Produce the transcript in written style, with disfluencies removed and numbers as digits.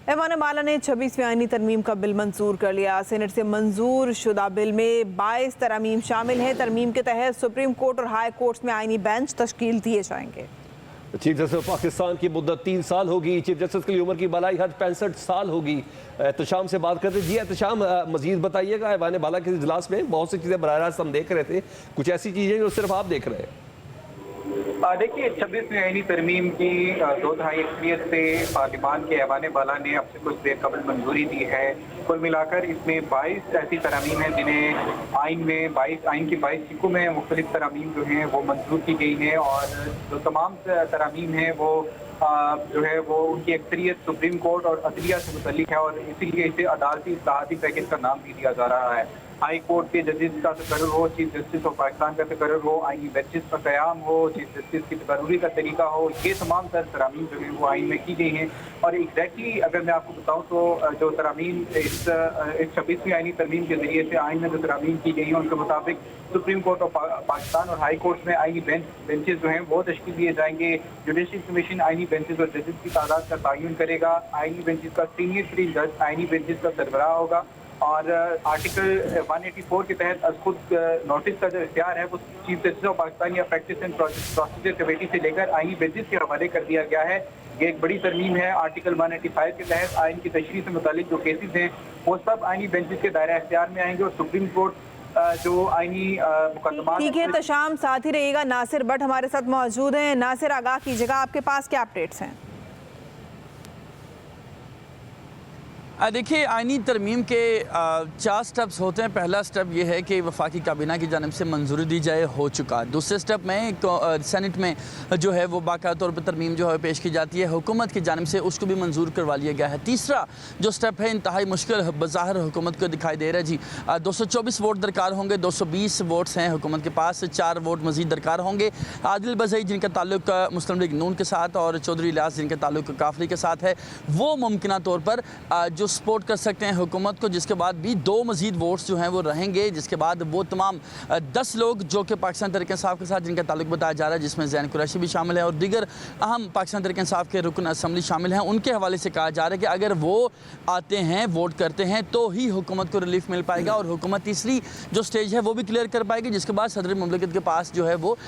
ऐवान माला ने 26वीं आईनी तरमीम का बिल मंजूर कर लिया। सेनेट से मंजूर शुदा बिल में 22 तरमीम शामिल हैं। तरमीम के तहत सुप्रीम कोर्ट और हाई कोर्ट्स में आईनी बेंच तश्कील दिए जाएंगे। चीफ जस्टिस पाकिस्तान की मुद्दत 3 साल होगी। चीफ जस्टिस की उम्र की बलाई हद 65 साल होगी। एहतशाम से बात करते जी। एहतशाम, मजीद बताइएगा। ऐवान बाला के इजलास में बहुत सी चीज़ें बराह रास्त हम देख रहे थे, कुछ ऐसी चीज़ें जो सिर्फ आप देख रहे हैं। देखिए, 26वीं आईनी तरमीम की 2/3 अक्सरियत से पार्लिमान के ऐवान बाला ने अब से कुछ देर कबल मंजूरी दी है। कुल मिलाकर इसमें 22 ऐसी तरमीम हैं जिन्हें आइन की 22 शिकों में मुख्तलिफ तरमीम जो हैं वो मंजूर की गई हैं, और जो तमाम तरमीम हैं वो जो है वो उनकी अक्सरियत सुप्रीम कोर्ट और अदलिया से मुतल्लिक है, और इसीलिए इसे अदालती इस्लाहाती पैकेज का नाम भी दिया जा रहा है। हाई कोर्ट के जजेस का तकर्रुर हो, चीफ जस्टिस ऑफ पाकिस्तान का तकर्रुर हो, आईनी बेंचेस का क़याम हो, चीफ जस्टिस की तकर्रुरी का तरीका हो, ये तमाम तरमीम जो है वो आइन में की गई हैं। और एग्जैक्टली अगर मैं आपको बताऊं तो जो तरमीम इस 26वीं आईनी तरमीम के जरिए से आइन में जो तरमीम की गई हैं उनके मुताबिक सुप्रीम कोर्ट ऑफ पाकिस्तान और हाई कोर्ट में आईनी बेंचेस जो हैं वो तश्कील दिए जाएंगे। जुडिशल कमीशन आईनी बेंचेस और जजेस की तादाद का तयन करेगा। आईनी बेंचेस का सीनियर तरीन जज आईनी बेंचेस का सरबराह होगा, और आर्टिकल 184 के तहत खुद नोटिस का जो इख्तियार है वो चीफ जस्टिस ऑफ पाकिस्तान या प्रैक्टिस एंड प्रोसीजर कमेटी से लेकर आईनी बेंचेस के हवाले कर दिया गया है। ये एक बड़ी तरमीम है। आर्टिकल 185 के तहत आइन की तशरीह से मुतालिक जो केसेस हैं वो सब आईनी बेंचेस के दायरा इख्तियार में आएंगे, और सुप्रीम कोर्ट जो आईनी मुकदमा। ठीक है, तशाम साथ ही रहिएगा। नासिर भट्ट हमारे साथ मौजूद हैं। नासिर, आगाह कीजिएगा, आपके पास क्या अपडेट्स हैं? देखिए, आइनी तरमीम के 4 स्टेप्स होते हैं। पहला स्टेप ये है कि वफाकी काबीना की जानिब से मंजूरी दी जाए, हो चुका। दूसरे स्टेप में सेनेट में जो है वो बाकायदा तौर पर तरमीम जो है पेश की जाती है, हुकूमत की जानिब से उसको भी मंजूर करवा लिया गया है। तीसरा जो स्टेप है इंतहाई मुश्किल बज़ाहिर हुकूमत को दिखाई दे रहा है जी। 224 वोट दरकार होंगे, 220 वोट्स हैं हुकूमत के पास, 4 वोट मजीद दरकार होंगे। आदिल बज़ई जिनका ताल्लुक मुस्लिम लीग नून के साथ और चौधरी इलियास जिनका ताल्लुक काफरी के साथ है, वो मुमकिन तौर पर जो सपोर्ट कर सकते हैं हुकूमत को, जिसके बाद भी 2 मजीद वोट्स जो हैं वो रहेंगे, जिसके बाद वो तमाम 10 लोग जो कि पाकिस्तान तहरीक इंसाफ के साथ जिनका ताल्लुक बताया जा रहा है, जिसमें ज़ैन कुरैशी भी शामिल है और दीगर अहम पाकिस्तान तहरीक इंसाफ के रुकन असम्बली शामिल हैं, उनके हवाले से कहा जा रहा है कि अगर वो आते हैं, वोट करते हैं, तो ही हुकूमत को रिलीफ मिल पाएगा और हुकूमत तीसरी जो स्टेज है वो भी क्लियर कर पाएगी, जिसके बाद सदर मुमलिकत के पास जो है वो